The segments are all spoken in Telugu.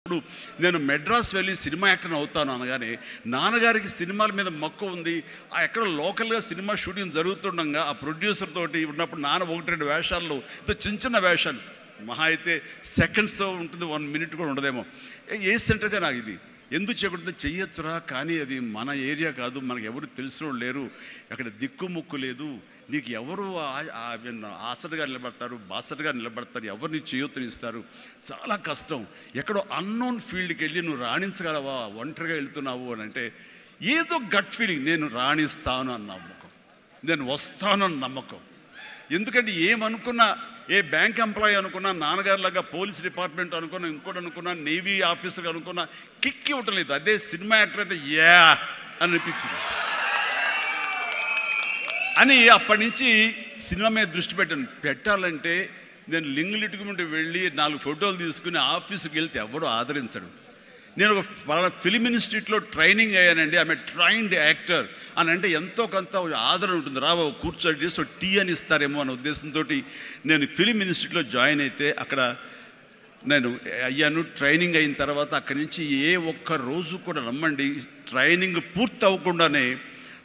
ఇప్పుడు నేను మెడ్రాస్ వెళ్ళి సినిమా యాక్టర్ అవుతాను అనగానే నాన్నగారికి సినిమాల మీద మక్కువ ఉంది. ఆ ఎక్కడ లోకల్గా సినిమా షూటింగ్ జరుగుతుండగా ఆ ప్రొడ్యూసర్ తోటి ఉన్నప్పుడు నాన్న 1-2 వేషాల్లో చిన్న చిన్న వేషాలు మహా అయితే సెకండ్స్తో ఉంటుంది, 1 మినిట్ కూడా ఉండదేమో. ఏ సెంటర్గా నాకు ఇది ఎందుకు చేయకూడదు, చెయ్యొచ్చురా, కానీ అది మన ఏరియా కాదు, మనకు ఎవరు తెలిసిన లేరు, అక్కడ దిక్కుముక్కు లేదు, నీకు ఎవరు ఆసటగా నిలబడతారు, బాసటగా నిలబడతారు, ఎవరిని చేయూతనిస్తారు, చాలా కష్టం. ఎక్కడో అన్నోన్ ఫీల్డ్కి వెళ్ళి నువ్వు రాణించగలవా, ఒంటరిగా వెళ్తున్నావు అని అంటే ఏదో గట్ ఫీలింగ్, నేను రాణిస్తాను అన్న నమ్మకం, నేను వస్తాను అన్న నమ్మకం. ఎందుకంటే ఏమనుకున్నా, ఏ బ్యాంక్ ఎంప్లాయీ అనుకున్నా, నాన్నగారిలాగా పోలీస్ డిపార్ట్మెంట్ అనుకున్నా, ఇంకోటి అనుకున్నా, నేవీ ఆఫీసర్ అనుకున్నా కిక్ ఇవ్వటం లేదు. అదే సినిమా యాక్టర్ అయితే యా అని అనిపించింది అని అప్పటి నుంచి సినిమా మీద దృష్టి పెట్టాలంటే నేను లింగులిట్టుకు ముందు వెళ్ళి 4 ఫోటోలు తీసుకుని ఆఫీసుకి వెళ్తే ఎవడో ఆదరించడు. నేను ఒక ఫిలిం ఇన్స్టిట్యూట్లో ట్రైనింగ్ అయ్యానండి, ఆమె ట్రైన్డ్ యాక్టర్ అని అంటే ఎంతో కొంత ఆదరణ ఉంటుంది. రాబో కూర్చొని చేసి టీ అని ఇస్తారేమో అనే ఉద్దేశంతో నేను ఫిలిం ఇన్స్టిట్యూట్లో జాయిన్ అయితే అక్కడ నేను అయ్యాను. ట్రైనింగ్ అయిన తర్వాత అక్కడి నుంచి ఏ ఒక్క రోజు కూడా రమ్మండి, ట్రైనింగ్ పూర్తి అవ్వకుండానే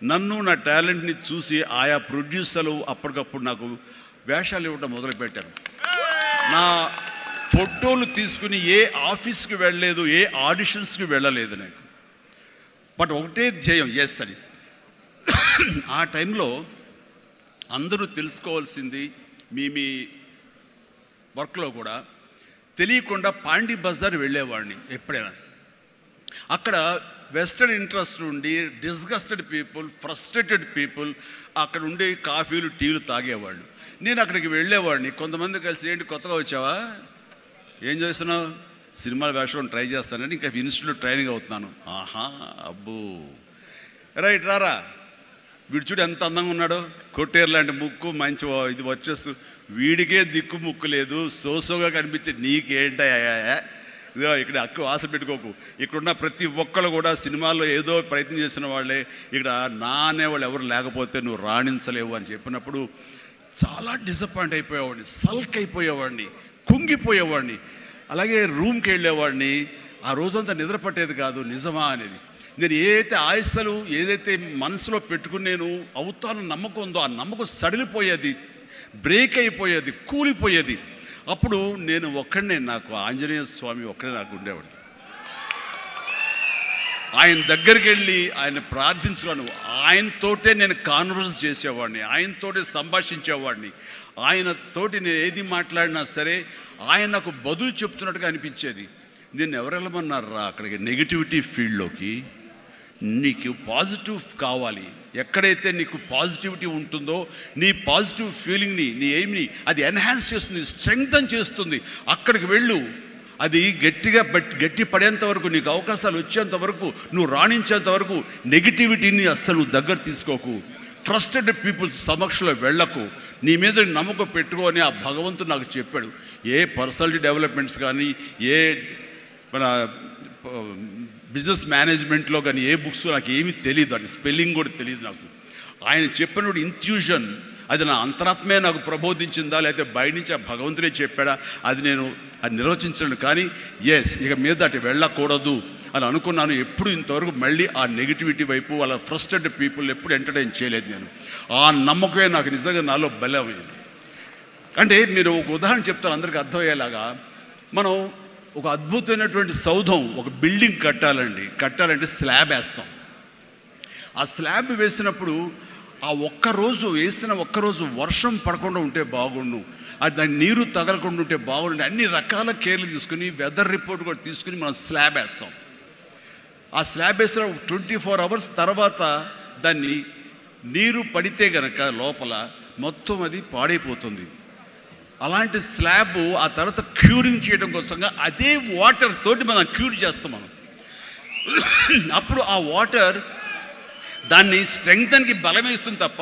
నన్ను నా టాలెంట్ని చూసి ఆయా ప్రొడ్యూసర్లు అప్పటికప్పుడు నాకు వేషాలు ఇవ్వడం మొదలుపెట్టారు. నా ఫోటోలు తీసుకుని ఏ ఆఫీస్కి వెళ్ళలేదు, ఏ ఆడిషన్స్కి వెళ్ళలేదు నాకు, బట్ ఒకటే ధ్యేయం, ఎస్ అని. ఆ టైంలో అందరూ తెలుసుకోవాల్సింది, మీ వర్క్లో కూడా తెలియకుండా పాండీ బజార్ వెళ్ళేవాడిని ఎప్పుడైనా. అక్కడ వెస్టర్న్ ఇంట్రెస్ట్ నుండి డిస్గస్టెడ్ పీపుల్, ఫ్రస్ట్రేటెడ్ పీపుల్ అక్కడ ఉండే కాఫీలు టీలు తాగేవాళ్ళు. నేను అక్కడికి వెళ్ళేవాడిని. కొంతమంది కలిసి, ఏంటి కొత్తగా వచ్చావా, ఏం చేస్తున్నావు, సినిమాల వేషం ట్రై చేస్తానని, ఇంకా ఇన్స్టిట్యూట్లో ట్రైనింగ్ అవుతున్నాను. ఆహా అబ్బో, రైట్ రారా, వీడు చూడు ఎంత అందంగా ఉన్నాడో, కొట్టేరు లాంటి ముక్కు, మంచి ఇది వచ్చేస్తూ, వీడికే దిక్కు ముక్కు లేదు, సోసోగా కనిపించే నీకేంటయ్యా, ఇదో ఇక్కడ అక్కు ఆశ పెట్టుకోకు, ఇక్కడున్న ప్రతి ఒక్కళ్ళు కూడా సినిమాల్లో ఏదో ప్రయత్నం చేసిన వాళ్ళే, ఇక్కడ నా అనేవాళ్ళు ఎవరు లేకపోతే నువ్వు రాణించలేవు అని చెప్పినప్పుడు చాలా డిసప్పాయింట్ అయిపోయేవాడిని, సల్క్ అయిపోయేవాడిని, కుంగిపోయేవాడిని. అలాగే రూమ్కి వెళ్ళేవాడిని, ఆ రోజంతా నిద్ర పట్టేది కాదు. నిజమా అనేది, నేను ఏదైతే ఆశలు ఏదైతే మనసులో పెట్టుకుని నేను అవుతాను నమ్మకం ఉందో ఆ నమ్మకం సడిలిపోయేది, బ్రేక్ అయిపోయేది, కూలిపోయేది. అప్పుడు నేను ఒక్కడనే, నాకు ఆంజనేయ స్వామి ఒక్కడే నాకు ఉండేవాడు. ఆయన దగ్గరికి వెళ్ళి ఆయన ప్రార్థించున్నాను, ఆయనతోటే నేను కాన్వర్స్ చేసేవాడిని, ఆయనతోటే సంభాషించేవాడిని. ఆయనతోటి నేను ఏది మాట్లాడినా సరే ఆయన నాకు బదులు చెప్తున్నట్టుగా అనిపించేది. నేను ఎవరు వెళ్ళమన్నారా అక్కడికి, నెగిటివిటీ ఫీల్డ్లోకి? నీకు పాజిటివ్ కావాలి, ఎక్కడైతే నీకు పాజిటివిటీ ఉంటుందో నీ పాజిటివ్ ఫీలింగ్ని, నీ ఎయిమ్ని అది ఎన్హాన్స్ చేస్తుంది, స్ట్రెంగ్తన్ చేస్తుంది. అక్కడికి వెళ్ళు, అది గట్టి పడేంత వరకు, నీకు అవకాశాలు వచ్చేంత వరకు, నువ్వు రాణించేంత వరకు నెగిటివిటీని అస్సలు దగ్గర తీసుకోకు, ఫ్రస్ట్రేటెడ్ పీపుల్స్ సమక్షంలో వెళ్ళకు, నీ మీద నమ్మకం పెట్టుకో అని ఆ భగవంతుడు నాకు చెప్పాడు. ఏ పర్సనాలిటీ డెవలప్మెంట్స్ కానీ, ఏ మన బిజినెస్ మేనేజ్మెంట్లో కానీ ఏ బుక్స్ నాకు ఏమీ తెలియదు, అది స్పెల్లింగ్ కూడా తెలియదు నాకు. ఆయన చెప్పినప్పుడు ఇంట్యూషన్, అది నా అంతరాత్మే నాకు ప్రబోధించిందా, లేకపోతే బయట నుంచి ఆ భగవంతుడే చెప్పాడా, అది నేను అది నిర్వచించను. కానీ ఎస్, ఇక మీద అటు వెళ్ళకూడదు అని అనుకున్నాను. ఎప్పుడు ఇంతవరకు మళ్ళీ ఆ నెగిటివిటీ వైపు, అలా ఫ్రస్ట్రేటెడ్ పీపుల్ ఎప్పుడు ఎంటర్టైన్ చేయలేదు నేను. ఆ నమ్మకమే నాకు నిజంగా నాలో బలమైంది. అంటే మీరు ఒక ఉదాహరణ చెప్తారు అందరికీ అర్థమయ్యేలాగా. మనం ఒక అద్భుతమైనటువంటి సౌధం, ఒక బిల్డింగ్ కట్టాలంటే స్లాబ్ వేస్తాం. ఆ స్లాబ్ వేసినప్పుడు ఆ ఒక్కరోజు వేసిన ఒక్కరోజు వర్షం పడకుండా ఉంటే బాగుండు, అది దాని నీరు తగలకుండా ఉంటే బాగుండు, అన్ని రకాల కేర్లు తీసుకుని వెదర్ రిపోర్ట్ కూడా తీసుకుని మనం స్లాబ్ వేస్తాం. ఆ స్లాబ్ వేసిన 24 అవర్స్ తర్వాత దాన్ని నీరు పడితే గనక లోపల మొత్తం అది పాడైపోతుంది. అలాంటి స్లాబ్ ఆ తర్వాత క్యూరింగ్ చేయడం కోసంగా అదే వాటర్ తోటి మనం క్యూర్ చేస్తాం మనం. అప్పుడు ఆ వాటర్ దాన్ని స్ట్రెంగ్తన్కి బలమేస్తుంది తప్ప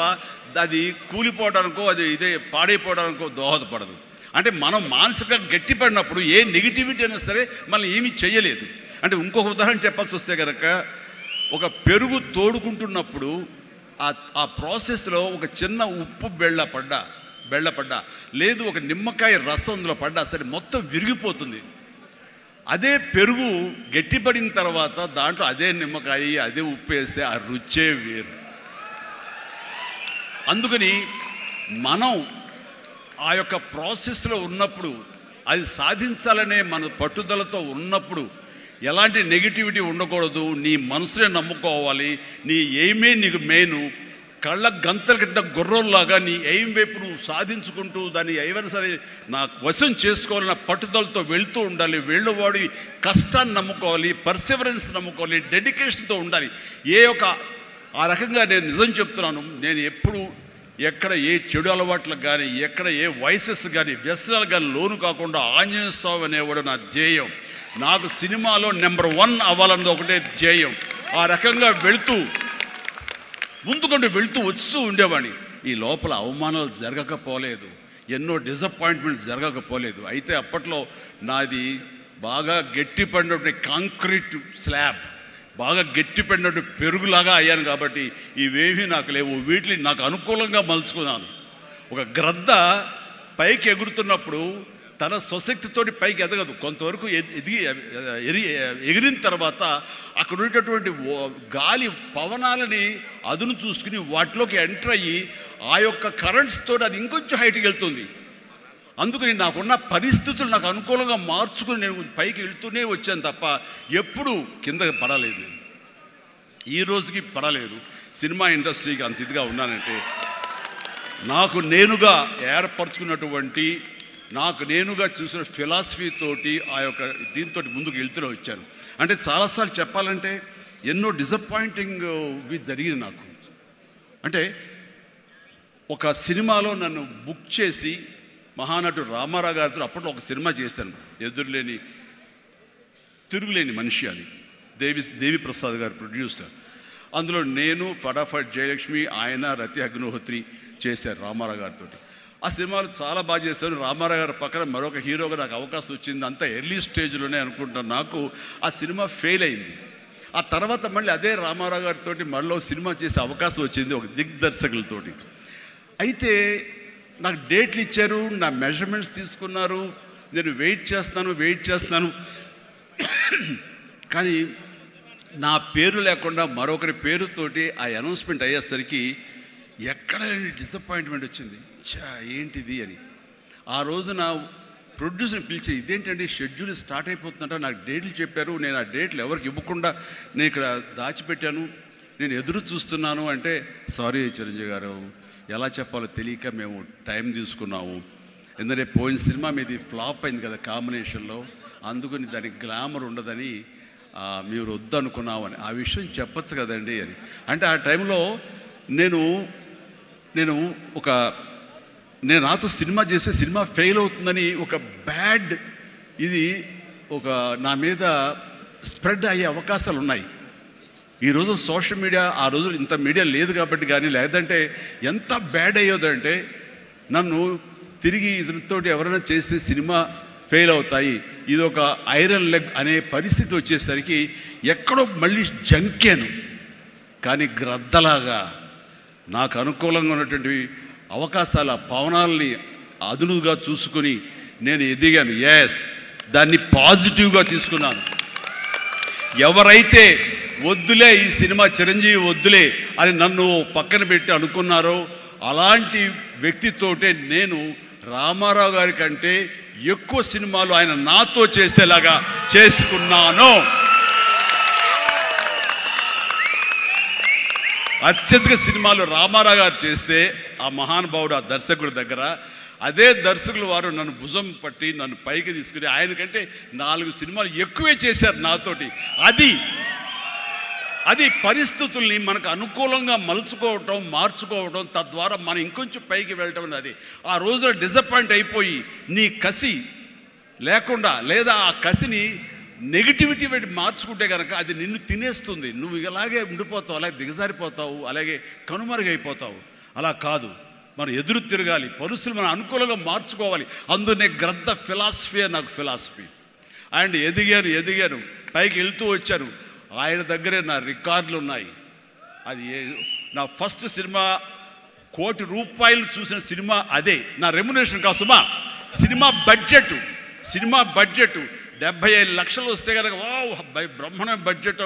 అది కూలిపోవడానికో, అది ఇదే పాడైపోవడానికో దోహదపడదు. అంటే మనం మానసికంగా గట్టిపడినప్పుడు ఏ నెగిటివిటీ అయినా సరే మనల్ని ఏమీ చేయలేదు. అంటే ఇంకొక ఉదాహరణ చెప్పాల్సి వస్తే కనుక, ఒక పెరుగు తోడుకుంటున్నప్పుడు ఆ ప్రాసెస్లో ఒక చిన్న ఉప్పు బెళ్ళపడ్డా లేదు, ఒక నిమ్మకాయ రసం అందులో పడ్డా సరే మొత్తం విరిగిపోతుంది. అదే పెరుగు గట్టిపడిన తర్వాత దాంట్లో అదే నిమ్మకాయ అదే ఉప్పు వేస్తే ఆ రుచే వేరు. అందుకని మనం ఆ యొక్క ప్రాసెస్లో ఉన్నప్పుడు, అది సాధించాలనే మన పట్టుదలతో ఉన్నప్పుడు ఎలాంటి నెగిటివిటీ ఉండకూడదు. నీ మనసునే నమ్ముకోవాలి. నీ ఎయిమే నీకు మెయిన్. కళ్ళ గంతల కింద గుర్రంలాగా నీ ఎయిమ్ వైపు నువ్వు సాధించుకుంటూ దాన్ని ఏమైనా సరే నా వశం చేసుకోవాలన్న పట్టుదలతో వెళ్తూ ఉండాలి. వెళ్ళేవాడి కష్టాన్ని నమ్ముకోవాలి, పర్సివరెన్స్ నమ్ముకోవాలి, డెడికేషన్తో ఉండాలి. ఆ రకంగా నేను నిజం చెప్తున్నాను. నేను ఎప్పుడు ఎక్కడ ఏ చెడు అలవాట్లకు కానీ, ఎక్కడ ఏ వయసెస్ కానీ, వ్యసనాలు కానీ లోను కాకుండా ఆంజనేయ స్వామి అనేవాడు నా ధ్యేయం. నాకు సినిమాలో నెంబర్ 1 అవ్వాలన్నది ఒకటే ధ్యేయం. ఆ రకంగా ముందుకుంటూ వెళుతూ వస్తూ ఉండేవాడిని. ఈ లోపల అవమానాలు జరగకపోలేదు, ఎన్నో డిసప్పాయింట్మెంట్స్ జరగకపోలేదు. అయితే అప్పట్లో నాది బాగా గట్టిపడినటువంటి కాంక్రీట్ స్లాబ్, బాగా గట్టిపడినట్టు పెరుగులాగా అయ్యాను. కాబట్టి ఇవేమీ నాకు లేవు. వీటిని నాకు అనుకూలంగా మలుచుకున్నాను. ఒక గ్రద్ద పైకి ఎగురుతున్నప్పుడు తన స్వశక్తితోటి పైకి ఎదగదు. కొంతవరకు ఎగిరిన తర్వాత అక్కడ ఉండేటటువంటి గాలి పవనాలని అదును చూసుకుని వాటిలోకి ఎంటర్ అయ్యి ఆ యొక్క కరెంట్స్ తోటి అది ఇంకొంచెం హైట్కి వెళ్తుంది. అందుకని నాకున్న పరిస్థితులు నాకు అనుకూలంగా మార్చుకుని నేను పైకి వెళ్తూనే వచ్చాను తప్ప ఎప్పుడూ కిందకి పడలేదు. ఈ రోజుకి పడలేదు. సినిమా ఇండస్ట్రీకి అంత ఇదిగా ఉన్నానంటే నాకు నేనుగా ఏర్పరచుకున్నటువంటి, నాకు నేనుగా చూసిన ఫిలాసఫీ తోటి ఆ యొక్క దీంతో ముందుకు వెళ్తూనే వచ్చాను. అంటే చాలాసార్లు చెప్పాలంటే ఎన్నో డిసప్పాయింటింగ్ జరిగింది నాకు. అంటే ఒక సినిమాలో నన్ను బుక్ చేసి మహానటుడు రామారావు గారితో అప్పట్లో ఒక సినిమా చేశాను, తిరుగులేని మనిషి అని. దేవి ప్రసాద్ గారు ప్రొడ్యూసర్. అందులో నేను, ఫటాఫట్ జయలక్ష్మి, ఆయన, రతి అగ్నిహోత్రి చేశారు రామారావు గారితో. ఆ సినిమాలు చాలా బాగా చేశాను. రామారావు గారి పక్కన మరొక హీరోగా నాకు అవకాశం వచ్చింది. అంతా ఎర్లీ స్టేజ్లోనే అనుకుంటాను. నాకు ఆ సినిమా ఫెయిల్ అయింది. ఆ తర్వాత మళ్ళీ అదే రామారావు గారితో మళ్ళీ సినిమా చేసే అవకాశం వచ్చింది ఒక దిగ్దర్శకులతోటి. అయితే నాకు డేట్లు ఇచ్చారు, నా మెజర్మెంట్స్ తీసుకున్నారు, నేను వెయిట్ చేస్తాను. కానీ నా పేరు లేకుండా మరొకరి పేరుతోటి ఆ అనౌన్స్మెంట్ అయ్యేసరికి ఎక్కడ డిసప్పాయింట్మెంట్ వచ్చింది. ఏంటిది అని ఆ రోజున ప్రొడ్యూసర్ని పిలిచి, ఇదేంటండి షెడ్యూల్ స్టార్ట్ అయిపోతుందంట, నాకు డేట్లు చెప్పారు, నేను ఆ డేట్లు ఎవరికి ఇవ్వకుండా నేను ఇక్కడ దాచిపెట్టాను, నేను ఎదురు చూస్తున్నాను అంటే, సారీ చిరంజీవి గారు, ఎలా చెప్పాలో తెలియక మేము టైం తీసుకున్నాము. ఎందుకంటే పోయిన సినిమా మీది ఫ్లాప్ అయింది కదా కాంబినేషన్లో, అందుకని దానికి గ్లామర్ ఉండదని మీరు వద్దనుకున్నావు అని. ఆ విషయం చెప్పచ్చు కదండి అని అంటే, ఆ టైంలో నేను నాతో సినిమా చేస్తే సినిమా ఫెయిల్ అవుతుందని ఒక బ్యాడ్ ఇది నా మీద స్ప్రెడ్ అయ్యే అవకాశాలు ఉన్నాయి. ఈరోజు సోషల్ మీడియా, ఆ రోజు ఇంత మీడియా లేదు కాబట్టి కానీ, లేదంటే ఎంత బ్యాడ్ అయ్యేదంటే నన్ను తిరిగి ఇతనితో ఎవరైనా చేస్తే సినిమా ఫెయిల్ అవుతాయి, ఇది ఒక ఐరన్ లెగ్ అనే పరిస్థితి వచ్చేసరికి ఎక్కడో మళ్ళీ జంకాను. కానీ గ్రద్దలాగా నాకు అనుకూలంగా ఉన్నటువంటి అవకాశాల పవనాలని అదునుగా చూసుకుని నేను ఎదిగాను. దాన్ని పాజిటివ్గా తీసుకున్నాను. ఎవరైతే వద్దులే ఈ సినిమా చిరంజీవి వద్దులే అని నన్ను పక్కన పెట్టి అనుకున్నారో అలాంటి వ్యక్తితోటే నేను రామారావు గారి కంటే ఎక్కువ సినిమాలు ఆయన నాతో చేసేలాగా చేసుకున్నాను. అత్యధిక సినిమాలు రామారావు గారు చేస్తే ఆ మహానుభావుడు, ఆ దర్శకుడి దగ్గర, అదే దర్శకులు వారు నన్ను భుజం పట్టి నన్ను పైకి తీసుకుని ఆయనకంటే 4 సినిమాలు ఎక్కువే చేశారు నాతోటి. అది పరిస్థితుల్ని మనకు అనుకూలంగా మలుచుకోవటం, మార్చుకోవటం, తద్వారా మనం ఇంకొంచెం పైకి వెళ్ళటం అనేది. ఆ రోజున డిసప్పాయింట్ అయిపోయి నీ కసి లేకుండా, లేదా ఆ కసిని నెగిటివిటీ పెట్టి మార్చుకుంటే కనుక అది నిన్ను తినేస్తుంది. నువ్వు ఇలాగే ఉండిపోతావు, అలాగే దిగజారిపోతావు, అలాగే కనుమరుగైపోతావు. అలా కాదు, మనం ఎదురు తిరగాలి, పరిస్థితులు మనం అనుకూలంగా మార్చుకోవాలి. అందునే గ్రద్ద ఫిలాసఫీ నాకు ఫిలాసఫీ. అండ్ ఎదిగాను, పైకి వెళ్తూ వచ్చాను. ఆయన దగ్గరే నా రికార్డులు ఉన్నాయి. అది నా ఫస్ట్ సినిమా ₹1 కోటి చూసిన సినిమా అదే. నా రెమ్యునరేషన్ కాదు సుమా, సినిమా బడ్జెట్ 75 లక్షలు వస్తే కనుక బ్రహ్మాండ బడ్జెట్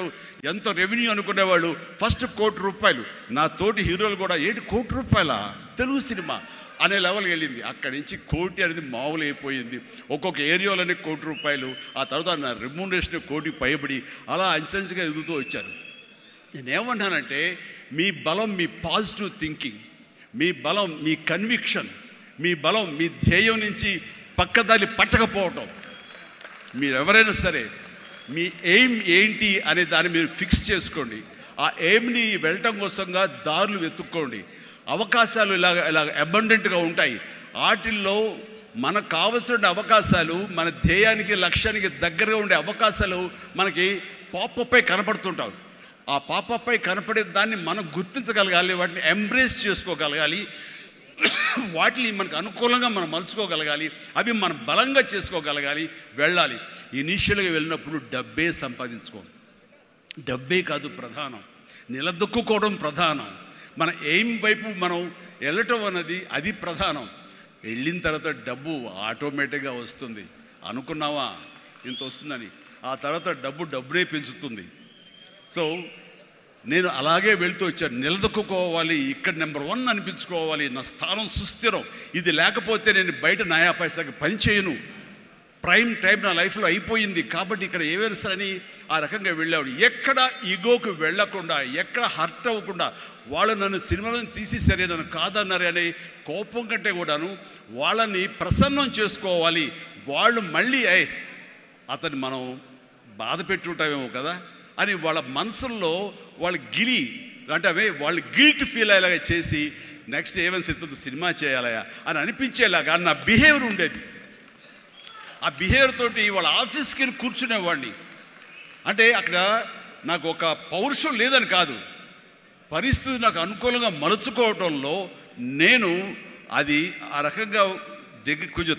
ఎంతో రెవెన్యూ అనుకునేవాళ్ళు. ఫస్ట్ ₹1,00,00,000. నా తోటి హీరోలు కూడా ₹1,00,00,000 తెలుగు సినిమా అనే లెవెల్కి వెళ్ళింది. అక్కడి నుంచి కోటి అనేది మామూలు అయిపోయింది. ఒక్కొక్క ఏరియాలోనే ₹1,00,00,000, ఆ తర్వాత నా రెమ్యూనరేషన్ కోటి పైబడి అలా అంచెంచుగా ఎదుగుతూ వచ్చారు. నేనేమన్నానంటే మీ బలం మీ పాజిటివ్ థింకింగ్, మీ బలం మీ కన్విక్షన్, మీ బలం మీ ధ్యేయం నుంచి పక్కదారి పట్టకపోవటం. మీరు ఎవరైనా సరే మీ ఎయిమ్ ఏంటి అనే దాన్ని మీరు ఫిక్స్ చేసుకోండి. ఆ ఎయిమ్ని వెళ్ళటం కోసంగా దారులు వెతుక్కోండి. అవకాశాలు ఇలాగ అబండెంట్గా ఉంటాయి. వాటిల్లో మనకు కావలసిన అవకాశాలు, మన ధ్యేయానికి లక్ష్యానికి దగ్గరగా ఉండే అవకాశాలు మనకి పాపపై కనపడుతుంటాం. ఆ పాపపై కనపడే దాన్ని మనం గుర్తించగలగాలి, వాటిని ఎంబ్రేస్ చేసుకోగలగాలి, వాటిని మనకు అనుకూలంగా మనం మలుచుకోగలగాలి, అవి మనం బలంగా చేసుకోగలగాలి, వెళ్ళాలి. ఇనీషియల్గా వెళ్ళినప్పుడు డబ్బే సంపాదించుకోండి. డబ్బే కాదు ప్రధానం, నిలదొక్కుకోవడం ప్రధానం. మన ఎయిమ్ వైపు మనం వెళ్ళటం అన్నది అది ప్రధానం. వెళ్ళిన తర్వాత డబ్బు ఆటోమేటిక్గా వస్తుంది. అనుకున్నావా ఇంత వస్తుందని, ఆ తర్వాత డబ్బునే పెంచుతుంది. సో నేను అలాగే వెళ్తూ వచ్చాను. నిలదొక్కుకోవాలి, ఇక్కడ నెంబర్ 1 అనిపించుకోవాలి, నా స్థానం సుస్థిరం. ఇది లేకపోతే నేను బయట నయా పైసాకి పని చేయను. ప్రైమ్ టైం నా లైఫ్లో అయిపోయింది కాబట్టి ఇక్కడ ఏమైనా సరే అని ఆ రకంగా వెళ్ళాడు. ఎక్కడ ఈగోకు వెళ్ళకుండా, ఎక్కడ హర్ట్ అవ్వకుండా, వాళ్ళు నన్ను సినిమాలను తీసేసరే, నన్ను కాదన్నారే అనే కోపం కంటే కూడాను వాళ్ళని ప్రసన్నం చేసుకోవాలి. వాళ్ళు మళ్ళీ అతన్ని మనం బాధ పెట్టుంటామేమో కదా అని వాళ్ళ మనసుల్లో వాళ్ళు వాళ్ళు గిల్ట్ ఫీల్ అయ్యేలాగా చేసి నెక్స్ట్ ఏమైనా సినిమా చేయాలయా అని అనిపించేలాగా నా బిహేవియర్ ఉండేది. ఆ బిహేవియర్ తోటి వాళ్ళ ఆఫీస్కి వెళ్ళి కూర్చునేవాడిని. అంటే అక్కడ నాకు ఒక పౌరుషం లేదని కాదు, పరిస్థితి నాకు అనుకూలంగా మలుచుకోవడంలో నేను అది ఆ రకంగా కొంచెం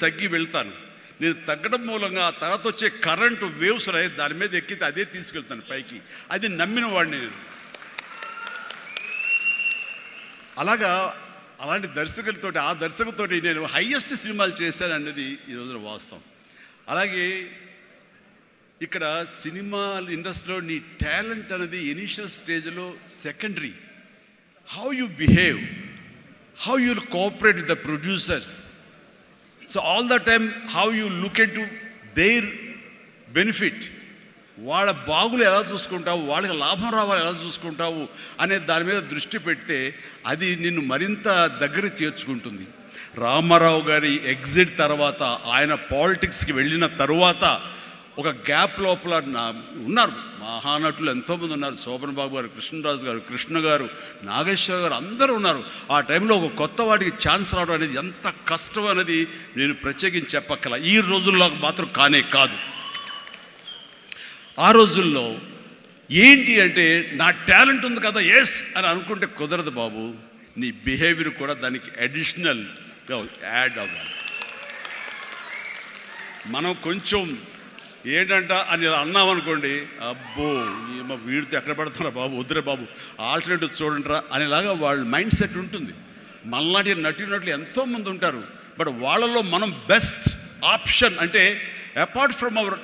తగ్గి వెళ్తాను. నేను తగ్గడం మూలంగా ఆ తర్వాత వచ్చే కరెంటు వేవ్స్ దాని మీద ఎక్కితే అదే తీసుకెళ్తాను పైకి. అది నమ్మిన వాడిని నేను. అలాంటి దర్శకులతోటి, ఆ దర్శకులతోటి నేను హైయెస్ట్ సినిమాలు చేశాను అన్నది ఈ రోజున వాస్తవం. అలాగే ఇక్కడ సినిమా ఇండస్ట్రీలో నీ టాలెంట్ అనేది ఇనిషియల్ స్టేజ్లో secondary. How you behave, how you cooperate with the producers. So all the time how you look in to their benefit, వాళ్ళ బాగులు ఎలా చూసుకుంటావు, వాళ్ళకి లాభం రావాలి ఎలా చూసుకుంటావు అనే దాని మీద దృష్టి పెడితే అది నిన్ను మరింత దగ్గర చేర్చుకుంటుంది. రామారావు గారి ఎగ్జిట్ తర్వాత, ఆయన పాలిటిక్స్కి వెళ్ళిన తరువాత ఒక గ్యాప్ లోపల ఉన్నారు మహానటులు ఎంతోమంది ఉన్నారు. శోభన్ బాబు గారు, కృష్ణరాజు గారు, కృష్ణ గారు, నాగేశ్వర గారు అందరూ ఉన్నారు. ఆ టైంలో ఒక కొత్త వాటికి ఛాన్స్ రావడం అనేది ఎంత కష్టం అనేది నేను ప్రత్యేకించి చెప్పక్కల. ఈ రోజుల్లో మాత్రం కాదు. ఆ రోజుల్లో ఏంటి అంటే నా టాలెంట్ ఉంది కదా ఎస్ అని అనుకుంటే కుదరదు బాబు. నీ బిహేవియర్ కూడా దానికి అడిషనల్గా యాడ్ అవ్వాలి. మనం కొంచెం ఏంటంట అని అన్నామనుకోండి, అబ్బో వీడితో ఎక్కడ పడుతున్నా బాబు, వద్దురే బాబు, ఆల్టర్నేటివ్ చూడండిరా అనేలాగా వాళ్ళ మైండ్ సెట్ ఉంటుంది. మనలాంటి నటులు ఎంతోమంది ఉంటారు. బట్ వాళ్ళలో మనం బెస్ట్ ఆప్షన్ అంటే అపార్ట్ ఫ్రమ్ అవర్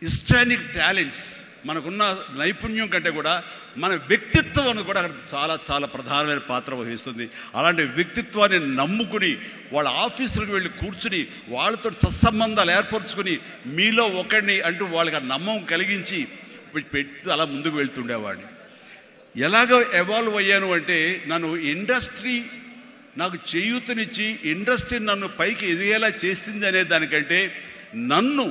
హిస్టానిక్ టాలెంట్స్, మనకున్న నైపుణ్యం కంటే కూడా మన వ్యక్తిత్వం అని కూడా అక్కడ చాలా చాలా ప్రధానమైన పాత్ర వహిస్తుంది. అలాంటి వ్యక్తిత్వాన్ని నమ్ముకుని వాళ్ళ ఆఫీసులకు వెళ్ళి కూర్చుని వాళ్ళతో సత్సంబంధాలు ఏర్పరచుకుని మీలో ఒకడిని అంటూ వాళ్ళకి ఆ నమ్మకం కలిగించి పెట్టి అలా ముందుకు వెళ్తుండేవాడిని. ఎలాగో ఎవాల్వ్ అయ్యాను అంటే నన్ను ఇండస్ట్రీ నాకు చేయూతనిచ్చి ఇండస్ట్రీ నన్ను పైకి ఎదిగేలా చేసింది అనే దానికంటే నన్ను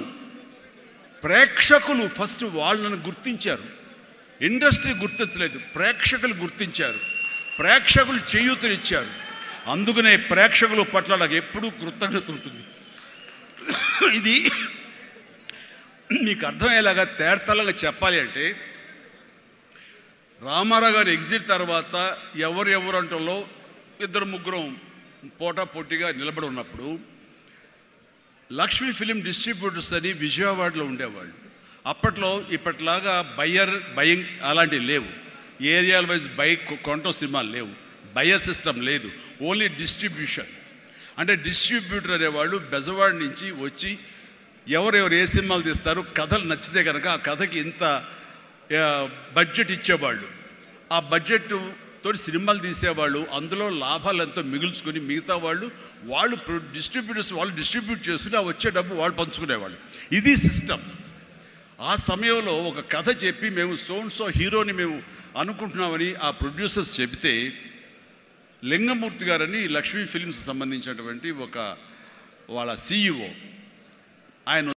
ప్రేక్షకులు ఫస్ట్ వాళ్ళను గుర్తించారు. ఇండస్ట్రీ గుర్తించలేదు, ప్రేక్షకులు గుర్తించారు, ప్రేక్షకులు చేయూతనిచ్చారు. అందుకనే ప్రేక్షకుల పట్ల నాకు ఎప్పుడూ కృతజ్ఞత ఉంటుంది. ఇది మీకు అర్థమయ్యేలాగా తేటతెల్లంగా చెప్పాలి అంటే రామారావు గారు ఎగ్జిట్ తర్వాత ఎవరు అంటలో 2-3 పోటాపోటీగా నిలబడి ఉన్నప్పుడు లక్ష్మీ ఫిలిం డిస్ట్రిబ్యూటర్స్ అని విజయవాడలో ఉండేవాళ్ళు. అప్పట్లో ఇప్పట్లాగా బయింగ్ అలాంటివి లేవు. ఏరియాల వైజ్ కొనటం సినిమాలు లేవు, బయర్ సిస్టమ్ లేదు, ఓన్లీ డిస్ట్రిబ్యూషన్. అంటే డిస్ట్రిబ్యూటర్ అనేవాళ్ళు బెజవాడ నుంచి వచ్చి ఎవరెవరు ఏ సినిమాలు తీస్తారు, కథలు నచ్చితే కనుక ఆ కథకి ఇంత బడ్జెట్ ఇచ్చేవాళ్ళు. ఆ బడ్జెట్ తోటి సినిమాలు తీసేవాళ్ళు, అందులో లాభాలు ఎంతో మిగుల్చుకొని మిగతా వాళ్ళు డిస్ట్రిబ్యూటర్స్ వాళ్ళు డిస్ట్రిబ్యూట్ చేసుకుని ఆ వచ్చే డబ్బు వాళ్ళు పంచుకునేవాళ్ళు. ఇది సిస్టమ్. ఆ సమయంలో ఒక కథ చెప్పి మేము సో హీరోని మేము అనుకుంటున్నామని ఆ ప్రొడ్యూసర్స్ చెబితే, లింగమూర్తి గారని లక్ష్మీ ఫిలిమ్స్ సంబంధించినటువంటి వాళ్ళ CEO ఆయన